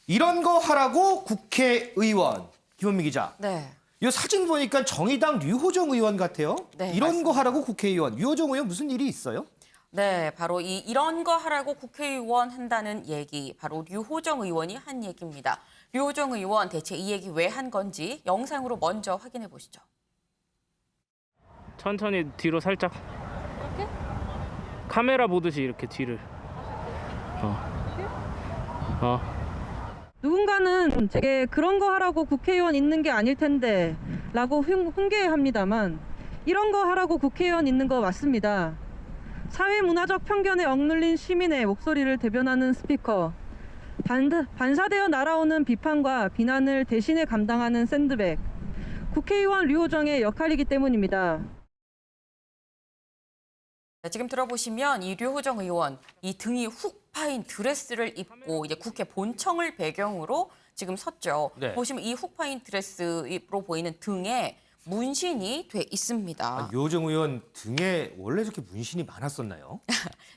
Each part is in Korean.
이런 거 하라고 국회의원 김원미 기자. 네. 이 사진 보니까 정의당 류호정 의원 같아요. 네, 이런 맞습니다. 거 하라고 국회의원. 류호정 의원 무슨 일이 있어요? 네, 바로 이런 거 하라고 국회의원 한다는 얘기, 바로 류호정 의원이 한 얘기입니다. 류호정 의원 대체 이 얘기 왜 한 건지 영상으로 먼저 확인해 보시죠. 천천히 뒤로 살짝. 이렇게? 카메라 보듯이 이렇게 뒤를. 누군가는 제게 그런 거 하라고 국회의원 있는 게 아닐 텐데 라고 훈계합니다만 이런 거 하라고 국회의원 있는 거 맞습니다. 사회문화적 편견에 억눌린 시민의 목소리를 대변하는 스피커, 반사되어 날아오는 비판과 비난을 대신에 감당하는 샌드백, 국회의원 류호정의 역할이기 때문입니다. 지금 들어보시면 이 류호정 의원 이 등이 훅 파인 드레스를 입고 이제 국회 본청을 배경으로 지금 섰죠. 네. 보시면 이 훅 파인 드레스로 보이는 등에 문신이 돼 있습니다. 류호정 의원 등에 원래 저렇게 문신이 많았었나요?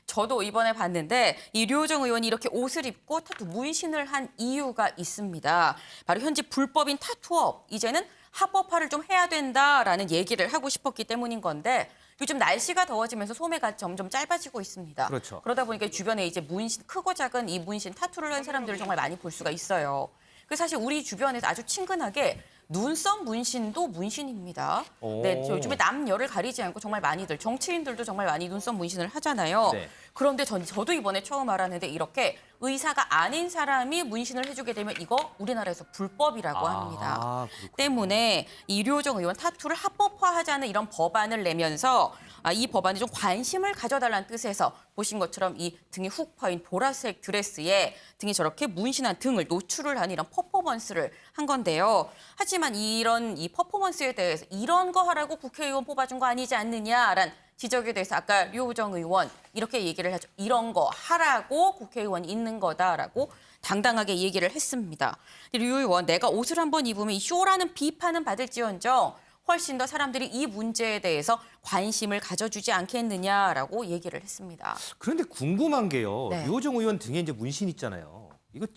저도 이번에 봤는데 이 류호정 의원이 이렇게 옷을 입고 타투 문신을 한 이유가 있습니다. 바로 현재 불법인 타투업, 이제는 합법화를 좀 해야 된다라는 얘기를 하고 싶었기 때문인 건데 요즘 날씨가 더워지면서 소매가 점점 짧아지고 있습니다. 그렇죠. 그러다 보니까 주변에 이제 문신, 크고 작은 이 문신 타투를 한 사람들을 정말 많이 볼 수가 있어요. 그 사실 우리 주변에서 아주 친근하게 눈썹 문신도 문신입니다. 오. 네, 요즘에 남녀를 가리지 않고 정말 많이들, 정치인들도 정말 많이 눈썹 문신을 하잖아요. 네. 그런데 저도 이번에 처음 알았는데 이렇게 의사가 아닌 사람이 문신을 해주게 되면 이거 우리나라에서 불법이라고 합니다. 그렇군요. 때문에 이 류호정 의원 타투를 합법화하자는 이런 법안을 내면서 이 법안에 좀 관심을 가져달라는 뜻에서 보신 것처럼 이 등이 훅 파인 보라색 드레스에 등에 저렇게 문신한 등을 노출을 하는 이런 퍼포먼스를 한 건데요. 하지만 이런 이 퍼포먼스에 대해서 이런 거 하라고 국회의원 뽑아준 거 아니지 않느냐라는 지적에 대해서 아까 류호정 의원 이렇게 얘기를 하죠. 이런 거 하라고 국회의원이 있는 거다라고 당당하게 얘기를 했습니다. 류 의원, 내가 옷을 한번 입으면 이 쇼라는 비판은 받을지언정 훨씬 더 사람들이 이 문제에 대해서 관심을 가져주지 않겠느냐라고 얘기를 했습니다. 그런데 궁금한 게요. 네. 류호정 의원 등에 이제 문신 있잖아요. 이거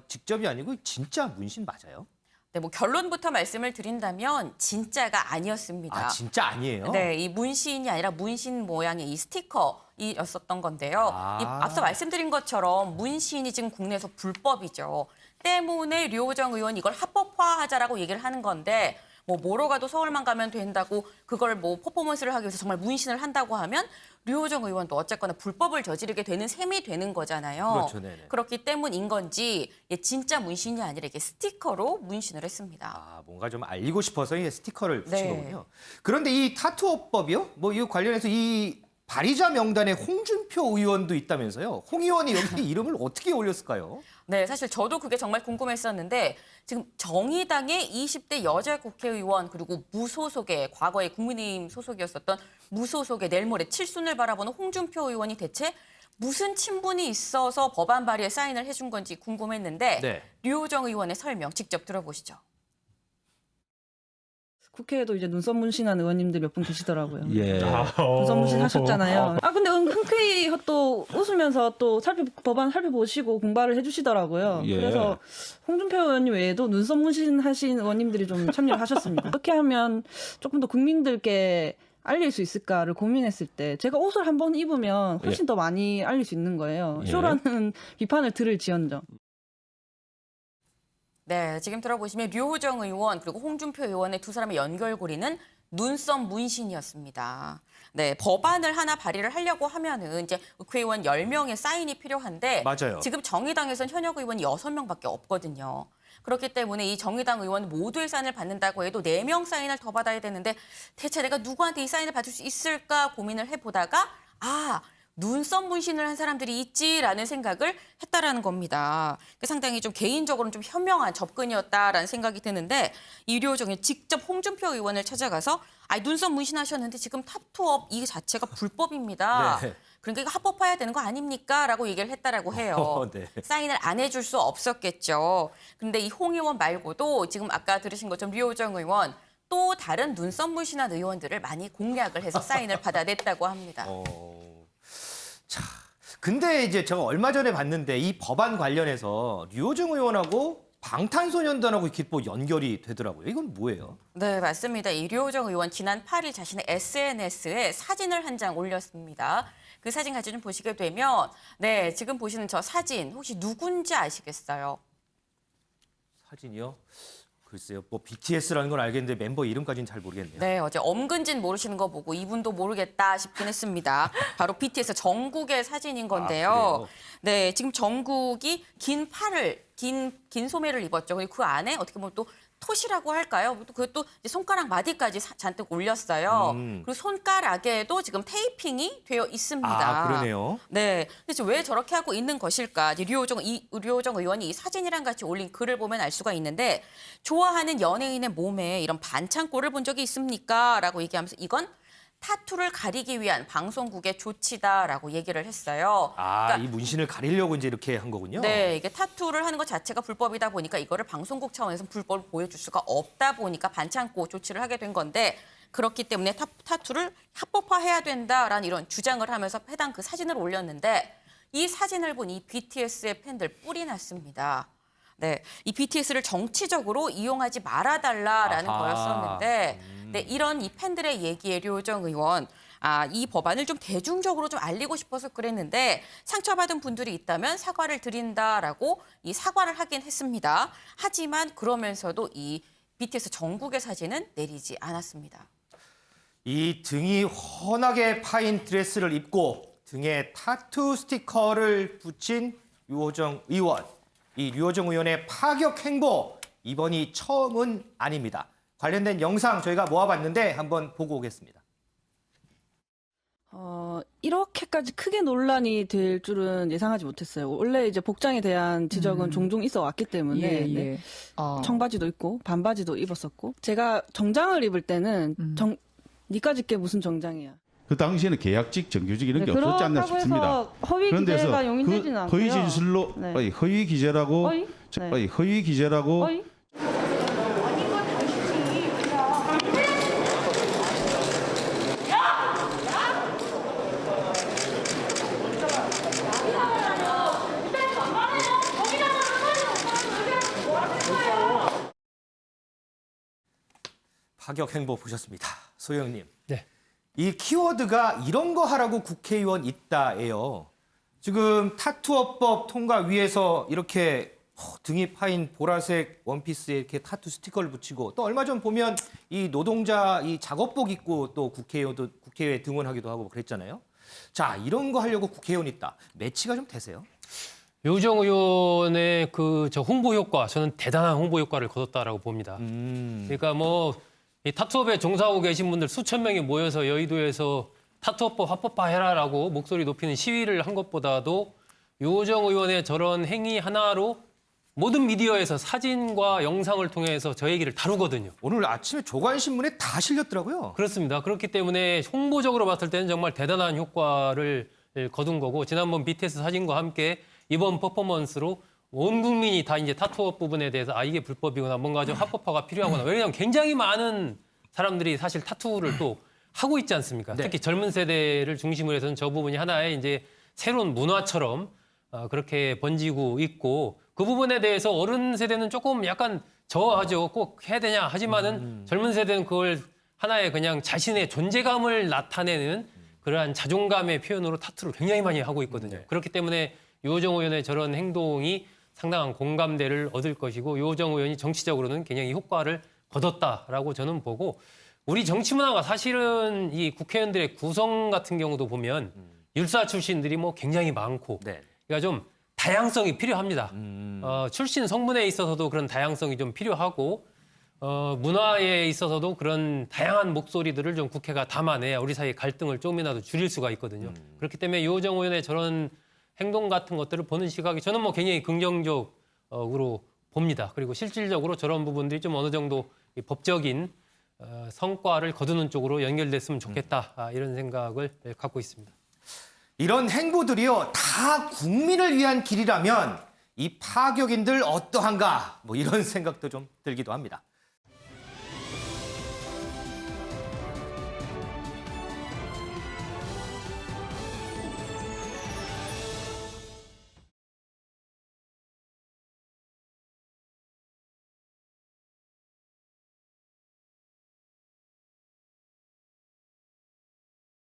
직접이 아니고 진짜 문신 맞아요? 네, 뭐 결론부터 말씀을 드린다면 진짜가 아니었습니다. 진짜 아니에요? 네, 이 문신이 아니라 문신 모양의 이 스티커였었던 건데요. 이 앞서 말씀드린 것처럼 문신이 지금 국내에서 불법이죠. 때문에 류호정 의원이 이걸 합법화하자라고 얘기를 하는 건데 뭐로 가도 서울만 가면 된다고 그걸 뭐 퍼포먼스를 하기 위해서 정말 문신을 한다고 하면 류호정 의원도 어쨌거나 불법을 저지르게 되는 셈이 되는 거잖아요. 그렇죠, 네네. 그렇기 때문인 건지 진짜 문신이 아니라 이게 스티커로 문신을 했습니다. 뭔가 좀 알리고 싶어서 이 스티커를 붙인 네. 거군요. 그런데 이 타투업법이요? 뭐 이 관련해서 이 발의자 명단에 홍준표 의원도 있다면서요? 홍 의원이 여기 이름을 어떻게 올렸을까요? 네, 사실 저도 그게 정말 궁금했었는데 지금 정의당의 20대 여자 국회의원 그리고 무소속의 과거에 국민의힘 소속이었었던 무소속의 내일 모레 칠순을 바라보는 홍준표 의원이 대체 무슨 친분이 있어서 법안 발의에 사인을 해준 건지 궁금했는데 네. 류호정 의원의 설명 직접 들어보시죠. 국회에도 이제 눈썹 문신한 의원님들 몇 분 계시더라고요. 예. 눈썹 문신 하셨잖아요. 근데 흔쾌히 또 웃으면서 또 법안 살펴보시고 공부를 해주시더라고요. 예. 그래서 홍준표 의원님 외에도 눈썹 문신 하신 의원님들이 좀 참여를 하셨습니다. 어떻게 하면 조금 더 국민들께 알릴 수 있을까를 고민했을 때 제가 옷을 한번 입으면 훨씬 더 많이 알릴 수 있는 거예요. 예. 쇼라는 비판을 들을지언정. 네, 지금 들어보시면 류호정 의원 그리고 홍준표 의원의 두 사람의 연결고리는 눈썹 문신이었습니다. 네, 법안을 하나 발의를 하려고 하면은 이제 국회의원 10명의 사인이 필요한데 맞아요. 지금 정의당에선 현역 의원이 6명밖에 없거든요. 그렇기 때문에 이 정의당 의원 모두의 사인을 받는다고 해도 4명 사인을 더 받아야 되는데 대체 내가 누구한테 이 사인을 받을 수 있을까 고민을 해보다가 눈썹 문신을 한 사람들이 있지라는 생각을 했다라는 겁니다. 상당히 좀 개인적으로는 좀 현명한 접근이었다라는 생각이 드는데 이 류호정이 직접 홍준표 의원을 찾아가서 눈썹 문신하셨는데 지금 타투업 이 자체가 불법입니다. 네. 그러니까 이거 합법화해야 되는 거 아닙니까? 라고 얘기를 했다라고 해요. 네. 사인을 안 해줄 수 없었겠죠. 근데 이 홍 의원 말고도 지금 아까 들으신 것처럼 류호정 의원 또 다른 눈썹 문신한 의원들을 많이 공략을 해서 사인을 받아냈다고 합니다. 자, 근데 이제 제가 얼마 전에 봤는데 이 법안 관련해서 류호정 의원하고 방탄소년단하고 이렇게 뭐 연결이 되더라고요. 이건 뭐예요? 네, 맞습니다. 류호정 의원 지난 8일 자신의 SNS에 사진을 한 장 올렸습니다. 그 사진 같이 좀 보시게 되면 네, 지금 보시는 저 사진 혹시 누군지 아시겠어요? 사진이요? 글쎄요. 뭐 BTS라는 건 알겠는데 멤버 이름까지는 잘 모르겠네요. 네, 어제 엄근진 모르시는 거 보고 이분도 모르겠다 싶긴 했습니다. 바로 BTS 정국의 사진인 건데요. 그래요? 네, 지금 정국이 긴 팔을 긴 소매를 입었죠. 그리고 그 안에 어떻게 보면 또 톳이라고 할까요? 그것도 이제 손가락 마디까지 잔뜩 올렸어요. 그리고 손가락에도 지금 테이핑이 되어 있습니다. 아, 그러네요. 네, 근데 지금 왜 저렇게 하고 있는 것일까? 이제 류호정 의원이 이 사진이랑 같이 올린 글을 보면 알 수가 있는데 좋아하는 연예인의 몸에 이런 반창고를 본 적이 있습니까? 라고 얘기하면서 이건 타투를 가리기 위한 방송국의 조치다라고 얘기를 했어요. 아, 그러니까 이 문신을 가리려고 이제 이렇게 한 거군요. 네, 이게 타투를 하는 것 자체가 불법이다 보니까 이거를 방송국 차원에서 불법을 보여줄 수가 없다 보니까 반창고 조치를 하게 된 건데 그렇기 때문에 타투를 합법화해야 된다라는 이런 주장을 하면서 해당 그 사진을 올렸는데 이 사진을 본 이 BTS의 팬들 뿔이 났습니다. 네, 이 BTS를 정치적으로 이용하지 말아달라라는 아하. 거였었는데 네, 이런 이 팬들의 얘기에 류호정 의원 이 법안을 좀 대중적으로 좀 알리고 싶어서 그랬는데 상처받은 분들이 있다면 사과를 드린다라고 이 사과를 하긴 했습니다. 하지만 그러면서도 이 BTS 정국의 사진은 내리지 않았습니다. 이 등이 훤하게 파인 드레스를 입고 등에 타투 스티커를 붙인 류호정 의원. 이 류호정 의원의 파격 행보 이번이 처음은 아닙니다. 관련된 영상 저희가 모아봤는데 한번 보고 오겠습니다. 이렇게까지 크게 논란이 될 줄은 예상하지 못했어요. 원래 이제 복장에 대한 지적은 종종 있어 왔기 때문에 네. 청바지도 입고 반바지도 입었었고 제가 정장을 입을 때는 니까짓 게 무슨 정장이야. 그 당시에는 계약직, 정규직 이런 게 네, 없었지 않나 그렇다고 싶습니다. 해서 허위 그런데서 기재가 용인되지는 그 않고요. 허위 진술로 네. 허위 기재라고 허위? 네. 허위 기재라고 허위? 파격 행보 보셨습니다. 소영님. 네. 이 키워드가 이런 거 하라고 국회의원 있다예요. 지금 타투어법 통과 위에서 이렇게 등이 파인 보라색 원피스에 이렇게 타투 스티커를 붙이고 또 얼마 전 보면 이 노동자 이 작업복 입고 또 국회에 등원하기도 하고 그랬잖아요. 자, 이런 거 하려고 국회의원 있다. 매치가 좀 되세요? 류호정 의원의 저 홍보 효과, 저는 대단한 홍보 효과를 거뒀다라고 봅니다. 그러니까 이 타투업에 종사하고 계신 분들 수천 명이 모여서 여의도에서 타투업법 합법화해라라고 목소리 높이는 시위를 한 것보다도 류호정 의원의 저런 행위 하나로 모든 미디어에서 사진과 영상을 통해서 저 얘기를 다루거든요. 오늘 아침에 조간신문에 다 실렸더라고요. 그렇습니다. 그렇기 때문에 홍보적으로 봤을 때는 정말 대단한 효과를 거둔 거고 지난번 BTS 사진과 함께 이번 퍼포먼스로 온 국민이 다 이제 타투업 부분에 대해서 이게 불법이구나 뭔가 좀 합법화가 필요하구나. 왜냐하면 굉장히 많은 사람들이 사실 타투를 또 하고 있지 않습니까? 네. 특히 젊은 세대를 중심으로 해서는 저 부분이 하나의 이제 새로운 문화처럼 그렇게 번지고 있고 그 부분에 대해서 어른 세대는 조금 약간 저하죠. 꼭 해야 되냐 하지만은 젊은 세대는 그걸 하나의 그냥 자신의 존재감을 나타내는 그러한 자존감의 표현으로 타투를 굉장히 많이 하고 있거든요. 네. 그렇기 때문에 류호정 의원의 저런 행동이 상당한 공감대를 얻을 것이고 류호정 의원이 정치적으로는 굉장히 효과를 거뒀다라고 저는 보고 우리 정치 문화가 사실은 이 국회의원들의 구성 같은 경우도 보면 율사 출신들이 굉장히 많고 네. 그러니까 좀 다양성이 필요합니다. 출신 성분에 있어서도 그런 다양성이 좀 필요하고 문화에 있어서도 그런 다양한 목소리들을 좀 국회가 담아내야 우리 사이의 갈등을 조금이라도 줄일 수가 있거든요. 그렇기 때문에 류호정 의원의 저런 행동 같은 것들을 보는 시각이 저는 굉장히 긍정적으로 봅니다. 그리고 실질적으로 저런 부분들이 좀 어느 정도 이 법적인 성과를 거두는 쪽으로 연결됐으면 좋겠다. 이런 생각을 갖고 있습니다. 이런 행보들이요 다 국민을 위한 길이라면 이 파격인들 어떠한가 이런 생각도 좀 들기도 합니다.